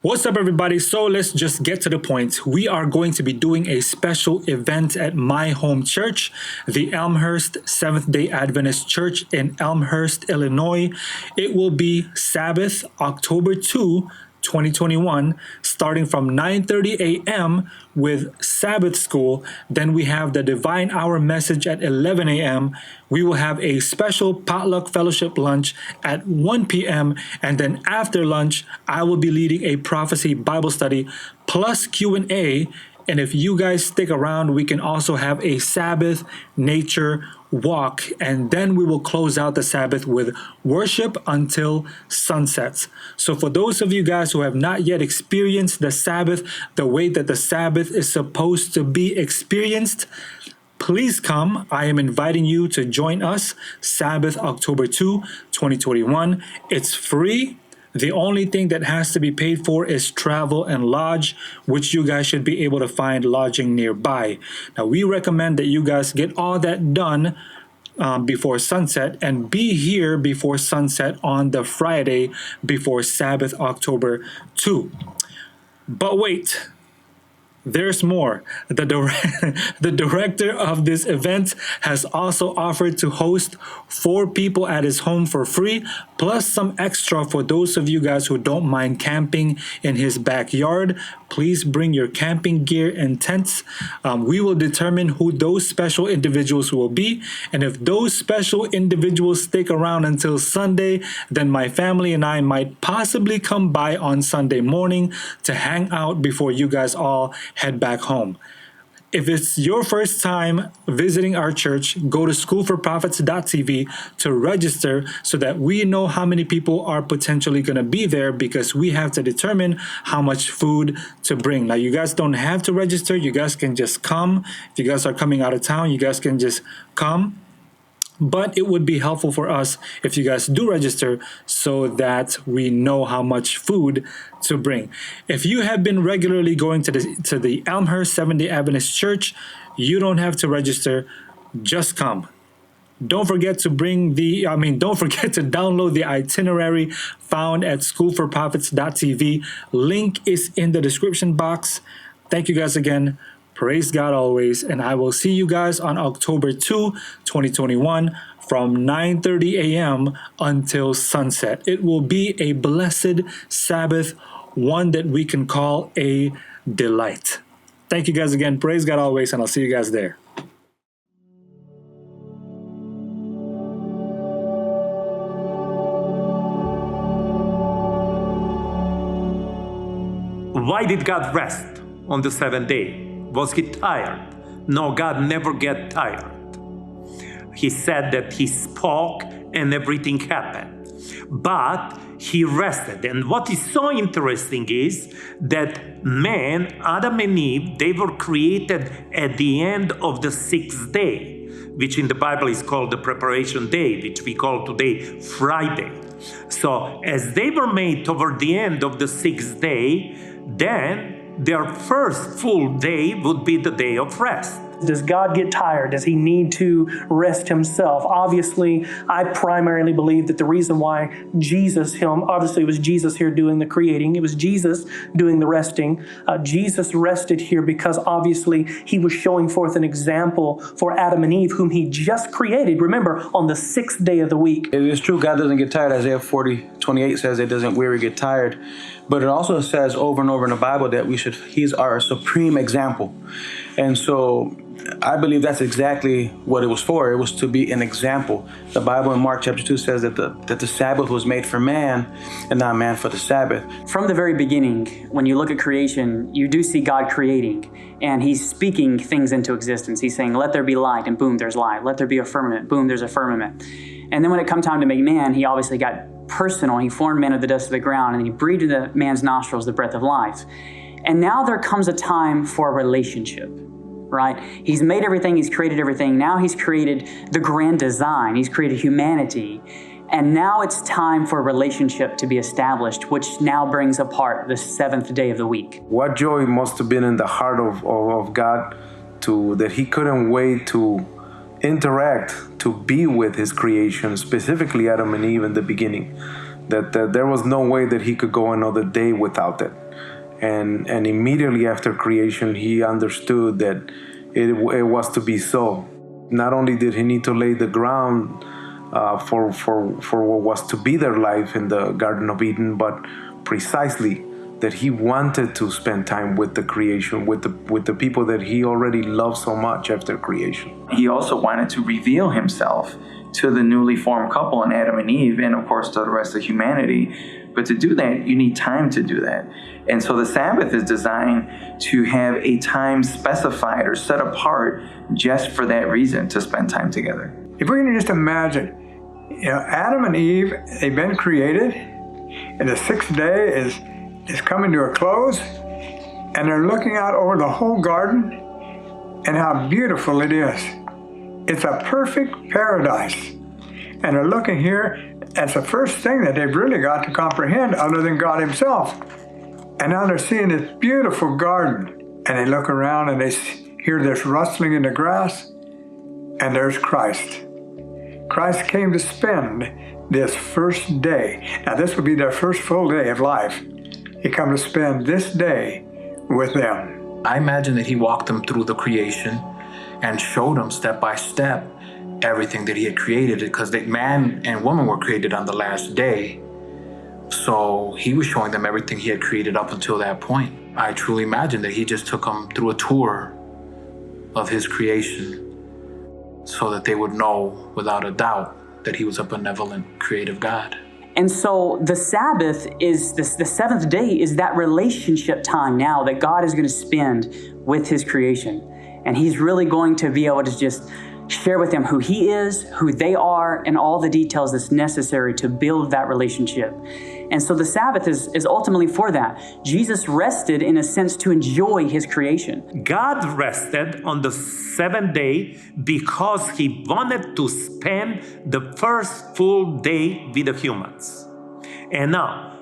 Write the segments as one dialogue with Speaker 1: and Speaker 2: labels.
Speaker 1: What's up, everybody? So let's just get to the point. We are going to be doing a special event at my home church, the Elmhurst Seventh-day Adventist Church in Elmhurst, Illinois. It will be Sabbath, October 2, 2021, starting from 9:30 a.m. with Sabbath school. Then we have the Divine Hour message at 11 a.m. We will have a special potluck fellowship lunch at 1 p.m. And then after lunch, I will be leading a prophecy Bible study plus Q&A. And if you guys stick around, we can also have a Sabbath nature walk. And then we will close out the Sabbath with worship until sunsets. So for those of you guys who have not yet experienced the Sabbath, the way that the Sabbath is supposed to be experienced, please come. I am inviting you to join us Sabbath, October 2, 2021. It's free. The only thing that has to be paid for is travel and lodge, which you guys should be able to find lodging nearby. Now, we recommend that you guys get all that done before sunset and be here before sunset on the Friday before Sabbath, October 2. But wait. There's more. The director of this event has also offered to host 4 people at his home for free, plus some extra for those of you guys who don't mind camping in his backyard. Please bring your camping gear and tents. We will determine who those special individuals will be. And if those special individuals stick around until Sunday, then my family and I might possibly come by on Sunday morning to hang out before you guys all head back home. If it's your first time visiting our church, go to schoolforprophets.tv to register so that we know how many people are potentially going to be there, because we have to determine how much food to bring. Now, you guys don't have to register. You guys can just come. If you guys are coming out of town, you guys can just come. But it would be helpful for us if you guys do register so that we know how much food to bring. If you have been regularly going to the Elmhurst Seventh-day Adventist Church, you don't have to register. Just come. Don't forget to don't forget to download the itinerary found at schoolforprophets.tv. Link is in the description box. Thank you guys again. Praise God always, and I will see you guys on October 2, 2021 from 9:30 a.m. until sunset. It will be a blessed Sabbath, one that we can call a delight. Thank you guys again. Praise God always, and I'll see you guys there.
Speaker 2: Why did God rest on the 7th day? Was he tired? No, God never get tired. He said that he spoke and everything happened. But he rested. And what is so interesting is that man, Adam and Eve, they were created at the end of the 6th day, which in the Bible is called the preparation day, which we call today Friday. So as they were made toward the end of the 6th day, then their first full day would be the day of rest.
Speaker 3: Does God get tired? Does he need to rest himself? Obviously, I primarily believe that the reason why obviously it was Jesus here doing the creating. It was Jesus doing the resting. Jesus rested here because obviously he was showing forth an example for Adam and Eve, whom he just created, remember, on the 6th day of the week.
Speaker 4: It is true, God doesn't get tired. Isaiah 40:28 says it doesn't weary, get tired. But it also says over and over in the Bible that he's our supreme example. And so I believe that's exactly what it was for. It was to be an example. The Bible in Mark chapter 2 says that the Sabbath was made for man and not man for the Sabbath.
Speaker 5: From the very beginning, when you look at creation, you do see God creating, and he's speaking things into existence. He's saying, let there be light, and boom, there's light. Let there be a firmament, boom, there's a firmament. And then when it comes time to make man, he obviously got personal. He formed man of the dust of the ground, and then he breathed into man's nostrils the breath of life. And now there comes a time for a relationship, right? He's made everything, he's created everything. Now he's created the grand design, he's created humanity. And now it's time for a relationship to be established, which now brings apart the 7th day of the week.
Speaker 6: What joy must have been in the heart of God that he couldn't wait to interact, to be with his creation, specifically Adam and Eve in the beginning. That there was no way that he could go another day without that. and immediately after creation, he understood that it was to be so. Not only did he need to lay the ground for what was to be their life in the Garden of Eden, but precisely that he wanted to spend time with the creation, with the people that he already loved so much after creation.
Speaker 7: He also wanted to reveal himself to the newly formed couple in Adam and Eve, and of course to the rest of humanity. But to do that, you need time to do that. And so the Sabbath is designed to have a time specified or set apart just for that reason, to spend time together.
Speaker 8: If we can just imagine, Adam and Eve, they've been created, and the sixth day is coming to a close, and they're looking out over the whole garden and how beautiful it is. It's a perfect paradise. And they're looking here, that's the first thing that they've really got to comprehend other than God himself. And now they're seeing this beautiful garden, and they look around and they hear this rustling in the grass, and there's Christ. Christ came to spend this first day. Now this would be their first full day of life. He come to spend this day with them.
Speaker 9: I imagine that he walked them through the creation and showed them step by step everything that he had created, because man and woman were created on the last day. So he was showing them everything he had created up until that point. I truly imagine that he just took them through a tour of his creation so that they would know without a doubt that he was a benevolent, creative God.
Speaker 5: And so the Sabbath is the seventh day is that relationship time now that God is going to spend with his creation. And he's really going to be able to just share with them who he is, who they are, and all the details that's necessary to build that relationship. And so the Sabbath is ultimately for that. Jesus rested in a sense to enjoy his creation.
Speaker 2: God rested on the seventh day because he wanted to spend the first full day with the humans. And now,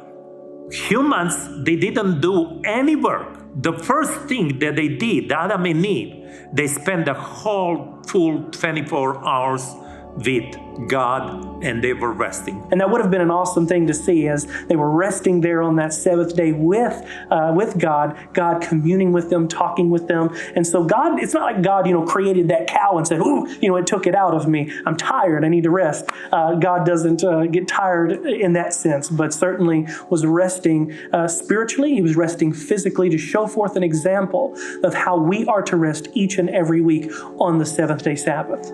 Speaker 2: humans, they didn't do any work. The first thing that they did, Adam and Eve, they spent the whole full 24 hours with God, and they were resting.
Speaker 3: And that would have been an awesome thing to see as they were resting there on that seventh day with God communing with them, talking with them. And so God, it's not like God, created that cow and said, ooh, it took it out of me. I'm tired. I need to rest. God doesn't get tired in that sense, but certainly was resting spiritually. He was resting physically to show forth an example of how we are to rest each and every week on the seventh day Sabbath.